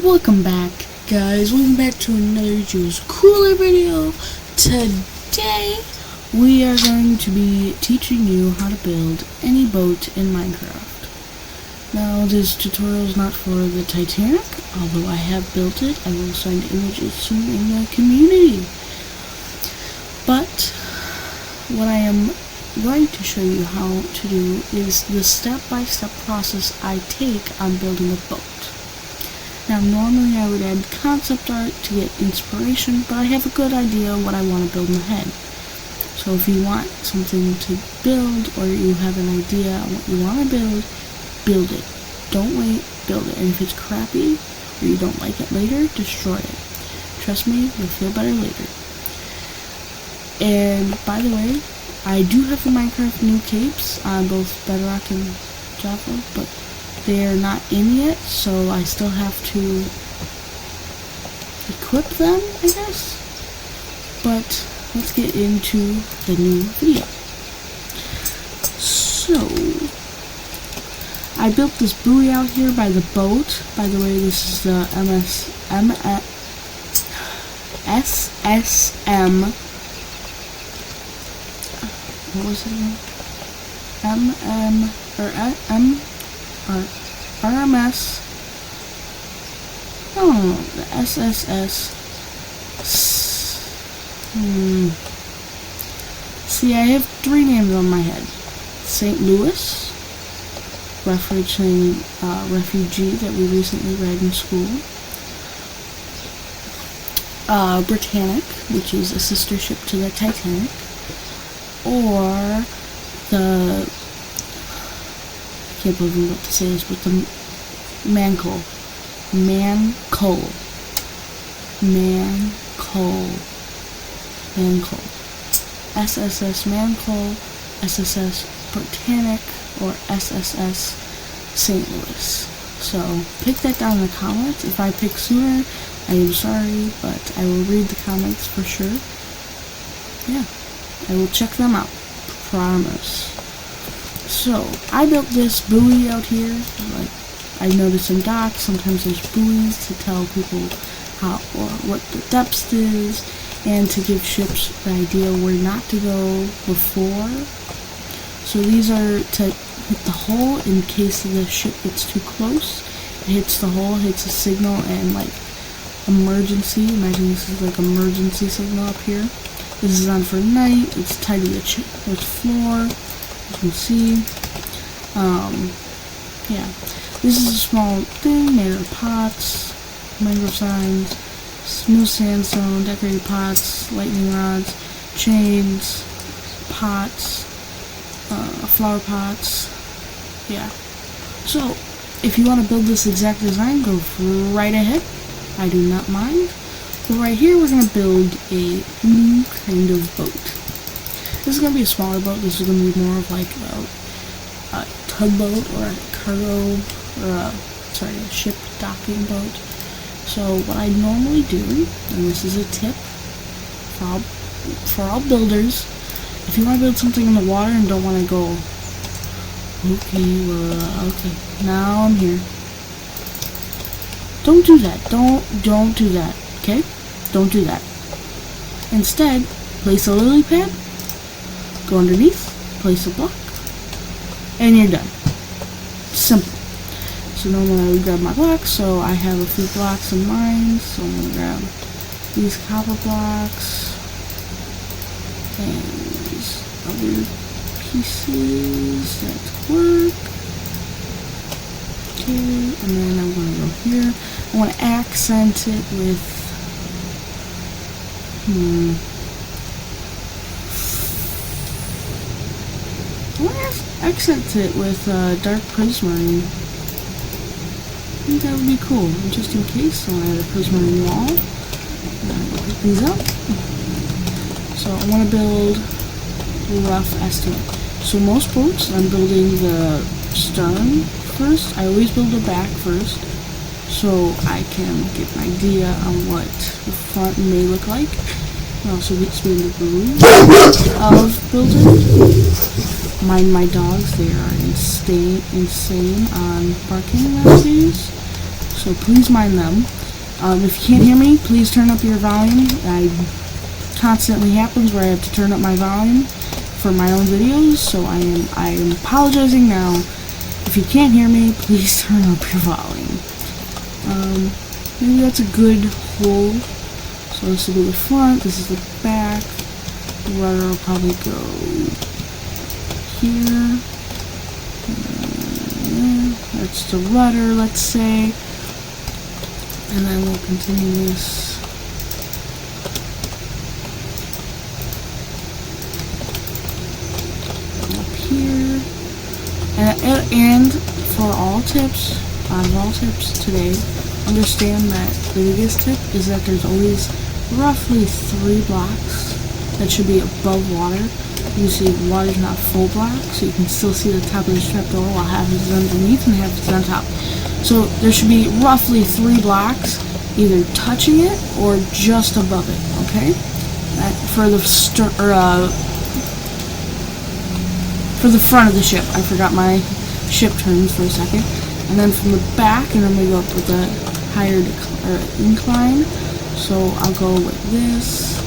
Welcome back, guys. Welcome back to another Just Cooler video. Today, we are going to be teaching you how to build any boat in Minecraft. Now, this tutorial is not for the Titanic, although I have built it. I will send images soon in the community. But, what I am going to show you how to do is the step-by-step process I take on building a boat. Now, normally I would add concept art to get inspiration, but I have a good idea of what I want to build in my head. So if you want something to build, or you have an idea on what you want to build it. Don't wait, build it. And if it's crappy, or you don't like it later, destroy it. Trust me, you'll feel better later. And, by the way, I do have the Minecraft new capes on both Bedrock and Java, but they are not in yet, so I still have to equip them, I guess. But let's get into the new video. So, I built this buoy out here by the boat. By the way, this is the SSM. What was it? RMS, the SSS, See, I have three names on my head. St. Louis, referencing refugee that we recently read in school. Britannic, which is a sister ship to the Titanic. Or the, I can't believe I'm about to say this, but the Mancoal. SSS Mancoal, SSS Britannic, or SSS St. Louis. So, pick that down in the comments. If I pick sooner, I am sorry, but I will read the comments for sure. Yeah, I will check them out. Promise. So, I built this buoy out here. Like, I noticed in docks, sometimes there's buoys to tell people how or what the depth is, and to give ships the idea where not to go before. So these are to hit the hull in case the ship gets too close. It hits the hull, hits a signal, and like emergency. Imagine this is like emergency signal up here. This is on for night. It's tied to the floor. You can see, yeah, this is a small thing made of pots, mangrove signs, smooth sandstone, decorated pots, lightning rods, chains, pots, flower pots, yeah. So, if you want to build this exact design, go right ahead. I do not mind. But right here, we're going to build a new kind of boat. This is going to be a smaller boat. This is going to be more of like a tugboat or a cargo, or a ship docking boat. So what I normally do, and this is a tip for all builders, if you want to build something in the water and don't want to go, okay, now I'm here. Don't do that. Don't do that. Okay? Don't do that. Instead, place a lily pad, go underneath, place a block, and you're done. Simple. So normally I would grab my blocks, so I have a few blocks in mind, so I'm going to grab these copper blocks, and these other pieces that work. Okay, and then I'm going to go here. I want to accent it with dark prismarine. I think that would be cool, just in case. I want to add a prismarine wall. And I'm going to pick these up. So I want to build a rough estimate. So most boats, I'm building the stern first. I always build the back first, so I can get an idea on what the front may look like. It also gets me in the groove of building. Mind my dogs, they are insane on barking nowadays. so please mind them. If you can't hear me, please turn up your volume. Constantly happens where I have to turn up my volume for my own videos, so I am apologizing now. If you can't hear me, please turn up your volume. Maybe that's a good hole. So this will be the front, this is the back. The rudder will probably go here. That's the rudder, let's say. And then we'll continue this. Up here. And for all tips, out of all tips today, understand that the biggest tip is that there's always roughly 3 blocks that should be above water. You see the water's not full black, so you can still see the top of the trapdoor while half is underneath and half is on top. So there should be roughly 3 blocks either touching it or just above it, okay? For the front of the ship. I forgot my ship terms for a second. And then from the back, and then we go up with a higher incline. So I'll go like this.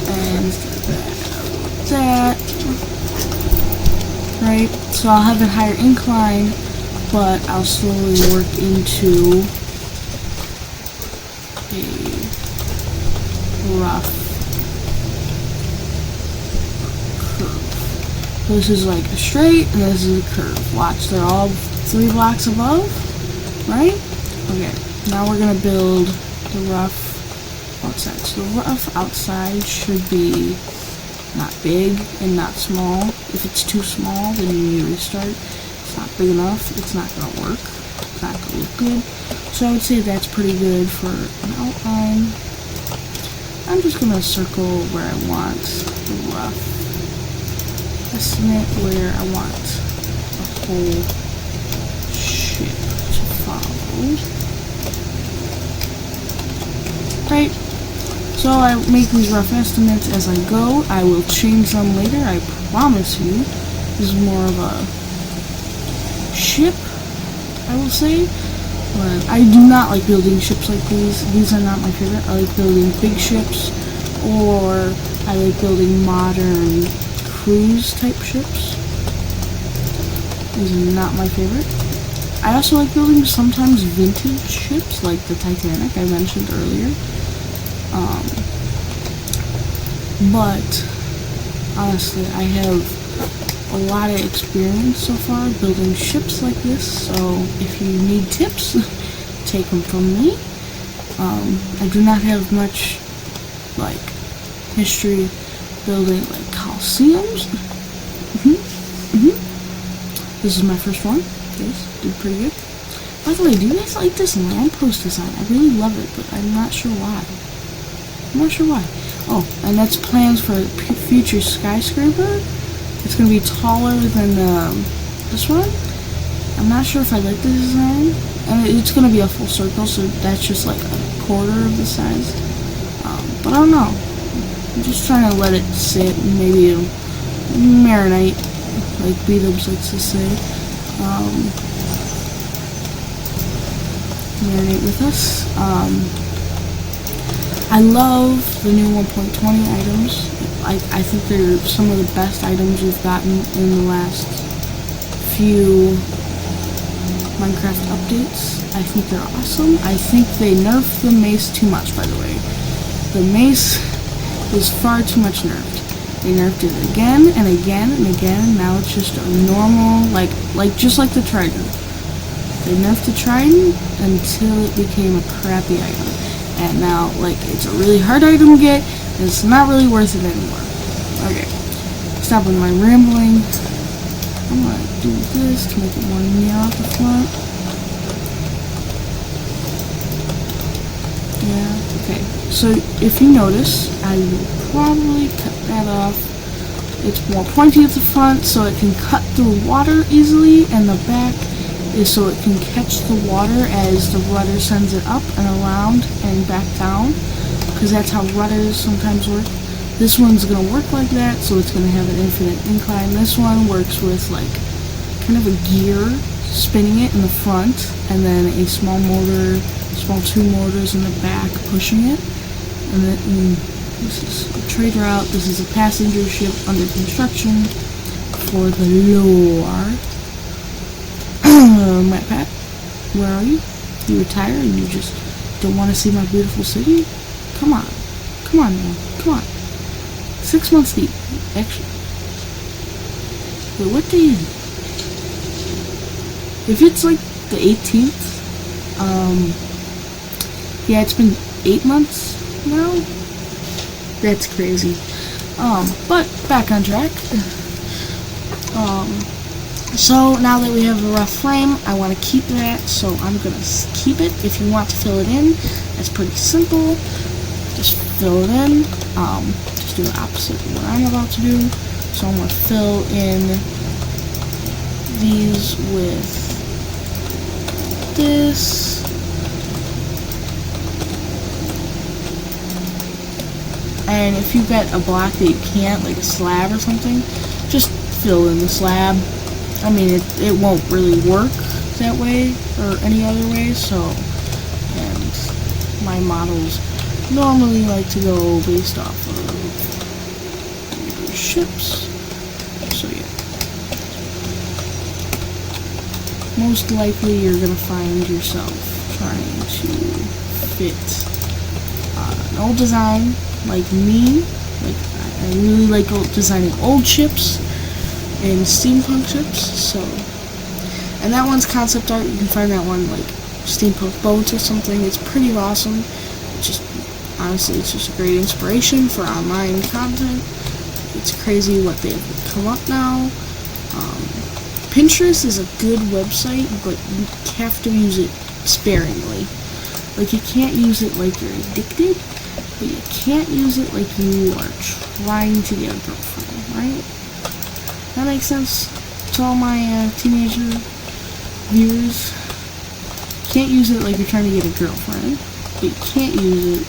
And that. Right? So I'll have a higher incline, but I'll slowly work into a rough curve. So this is like a straight, and this is a curve. Watch, they're all 3 blocks above, right? Okay, now we're gonna build the rough outside. So the rough outside should be not big and not small. If it's too small, then you need to restart. It's not big enough, it's not gonna work. It's not gonna look good. So I would say that's pretty good for an outline. I'm just gonna circle where I want the rough estimate, where I want the whole ship to follow. Right? So I make these rough estimates as I go. I will change them later, I promise you. This is more of a ship, I will say. But I do not like building ships like these. These are not my favorite. I like building big ships, or I like building modern cruise type ships. These are not my favorite. I also like building sometimes vintage ships, like the Titanic I mentioned earlier. But honestly, I have a lot of experience so far building ships like this, so if you need tips, take them from me. I do not have much like history building like Colosseums. This is my first one. Yes, did pretty good. By the way, do you guys like this lamppost design? I really love it, but I'm not sure why. Oh, and that's plans for a future skyscraper. It's going to be taller than this one. I'm not sure if I like the design. And it's going to be a full circle, so that's just like a quarter of the size. But I don't know. I'm just trying to let it sit and maybe marinate, like B-dubs likes to say. Marinate with us. I love the new 1.20 items. I think they're some of the best items we've gotten in the last few Minecraft updates. I think they're awesome. I think they nerfed the mace too much, by the way. The mace is far too much nerfed. They nerfed it again and again and again. Now it's just a normal, just like the trident. They nerfed the trident until it became a crappy item. And now, it's a really hard item to get, and it's not really worth it anymore. Okay, stop with my rambling. I'm gonna do this to make it more near out the front. Yeah, okay. So, if you notice, I will probably cut that off. It's more pointy at the front, so it can cut through water easily, and the back is so it can catch the water as the rudder sends it up and around and back down, because that's how rudders sometimes work. This one's going to work like that, so it's going to have an infinite incline. This one works with kind of a gear spinning it in the front, and then a small two motors in the back pushing it. And then this is a trade route. This is a passenger ship under construction for the lore. Matt Pat, where are you? You retire and you just don't want to see my beautiful city? Come on man, come on. 6 months deep, actually. Wait, what day is it? If it's like the 18th, yeah, it's been 8 months now. That's crazy. But back on track. So now that we have a rough frame, I want to keep that, so I'm gonna keep it. If you want to fill it in, it's pretty simple. Just fill it in. Just do the opposite of what I'm about to do. So I'm gonna fill in these with this. And if you've got a block that you can't, like a slab or something, just fill in the slab. I mean, it won't really work that way or any other way, so, and my models normally like to go based off of ships, so yeah. Most likely you're gonna find yourself trying to fit an old design like me. Like, I really like designing old ships and steampunk ships, so, and that one's concept art. You can find that one like Steampunk Boats or something. It's pretty awesome. It's just, honestly, it's just a great inspiration for online content. It's crazy what they've come up now. Pinterest is a good website, but you have to use it sparingly. Like, you can't use it like you're addicted, but you can't use it like you are trying to get a girlfriend, right? That makes sense to all my teenager viewers. Can't use it like you're trying to get a girlfriend, but you can't use it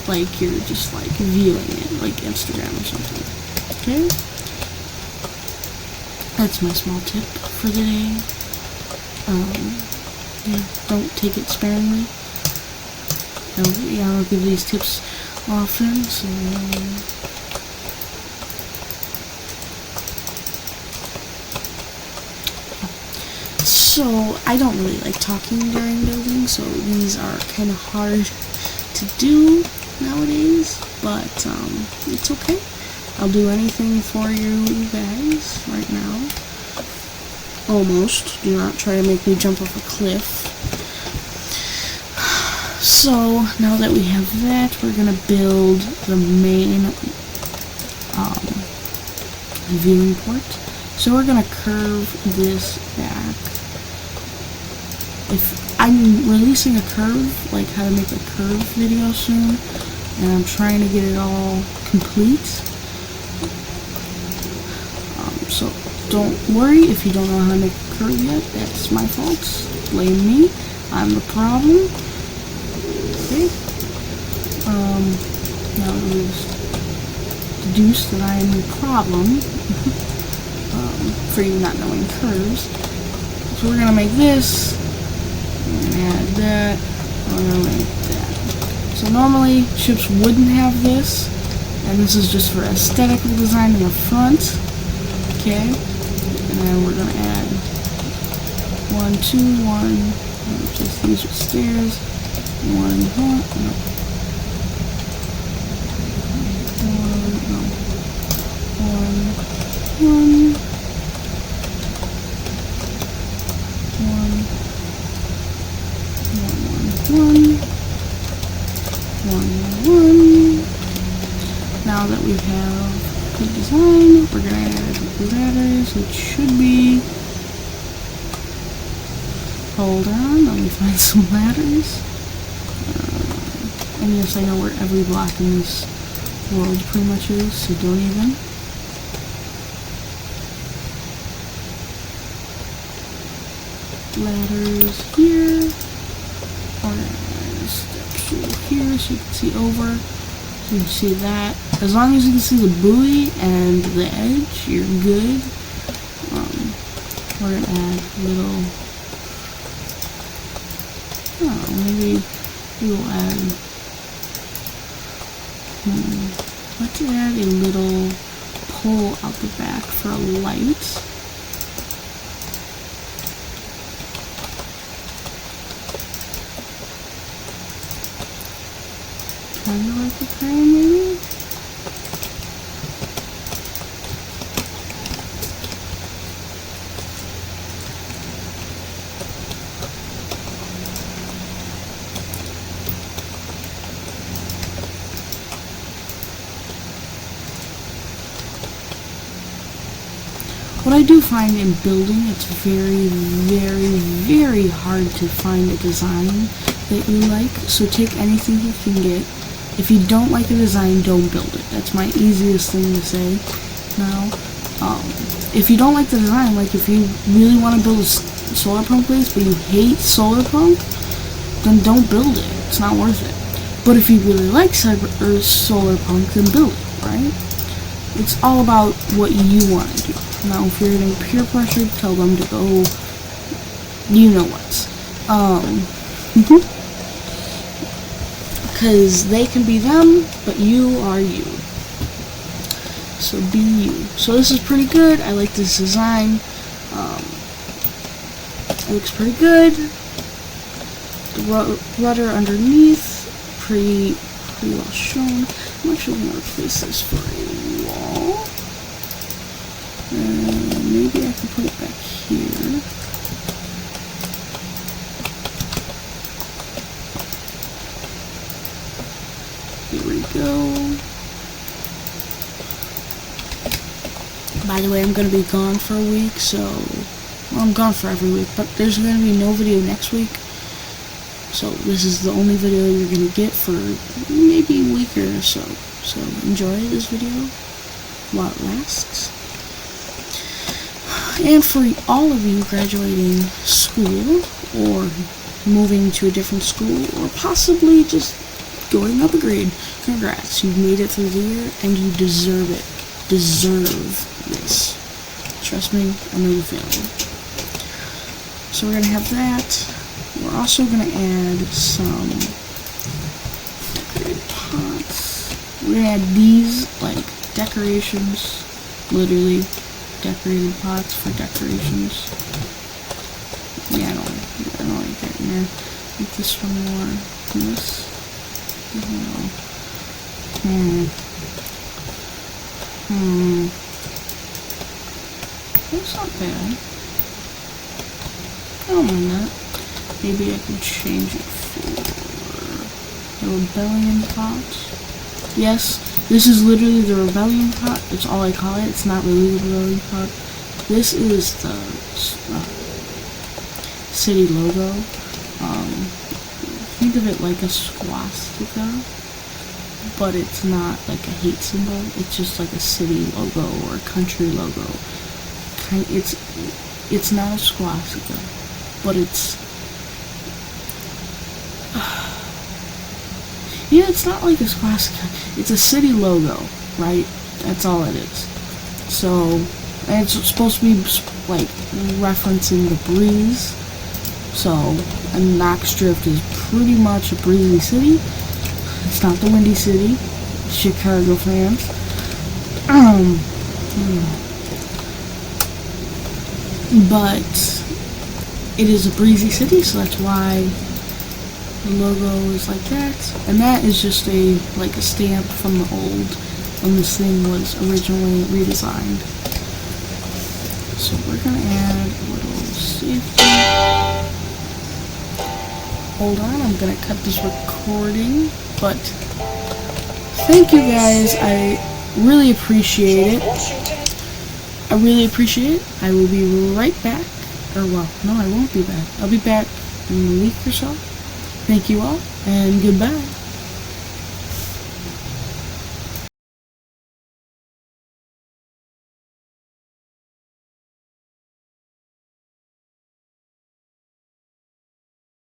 like you're just like viewing it, like Instagram or something. Okay? That's my small tip for the day. Yeah, don't take it sparingly. I don't give these tips often, so So, I don't really like talking during building, so these are kind of hard to do nowadays, but it's okay. I'll do anything for you guys right now. Almost. Do not try to make me jump off a cliff. So, now that we have that, we're going to build the main viewing port. So we're going to curve this back. If I'm releasing a curve, like how to make a curve video soon, and I'm trying to get it all complete. So don't worry if you don't know how to make a curve yet. That's my fault. Blame me. I'm the problem. Okay. Now that we've deduced that I am the problem for you not knowing curves. So we're gonna make this. We're gonna add that. We're gonna make that. So normally ships wouldn't have this, and this is just for aesthetical design in the front. Okay, and then we're gonna add 1, 2, 1. Just these are stairs. 1, 1. Now that we have good design, we're gonna add ladders, which should be, hold on, let me find some ladders. And yes, I know where every block in this world pretty much is, so don't even. Ladders here, or steps here, so you can see over. You can see that. As long as you can see the buoy and the edge, you're good. we're gonna add little, I don't know, maybe we will add, let's add a little pole out the back for a light. Kind of like a crown, maybe? What I do find in building, it's very, very, very hard to find a design that you like. So take anything you can get. If you don't like a design, don't build it. That's my easiest thing to say now. If you don't like the design, like if you really want to build a solar punk place, but you hate solar punk, then don't build it. It's not worth it. But if you really like solar punk, then build it, right? It's all about what you want to do. Now, if you're getting peer pressure, tell them to go, you know what. Because they can be them, but you are you. So be you. So this is pretty good. I like this design. It looks pretty good. The rudder underneath, pretty well shown. I'm actually going to replace this for a wall. Maybe I can put it back here. Here we go. By the way, I'm going to be gone for a week, so... Well, I'm gone for every week, but there's going to be no video next week. So this is the only video you're going to get for maybe a week or so. So enjoy this video while it lasts. And for all of you graduating school, or moving to a different school, or possibly just going up a grade, congrats, you've made it through the year, and you deserve it. Deserve this. Trust me, I know the feeling. So we're going to have that. We're also going to add some decorated pots. We're going to add these, like, decorations, literally. Decorated pots for decorations. Yeah, I don't like that in there. Make this one more. This. That's not bad. I don't mind that. Maybe I can change it for the rebellion pot. Yes. This is literally the rebellion pot. That's all I call it. It's not really the rebellion pot. This is the city logo. Think of it like a swastika, but it's not like a hate symbol. It's just like a city logo or a country logo. It's not a swastika, but it's... Yeah, it's not like a swastika. It's a city logo, right? That's all it is. So, and it's supposed to be, like, referencing the breeze. So, and Knox Drift is pretty much a breezy city. It's not the Windy City. Chicago fans. But it is a breezy city, so that's why the logo is like that. And that is just a stamp from the old, when this thing was originally redesigned. So we're gonna add a little safety. Hold on, I'm gonna cut this recording, but thank you guys. I really appreciate it. I really appreciate it. I will be right back. Or, well, no, I won't be back. I'll be back in a week or so. Thank you all, and goodbye.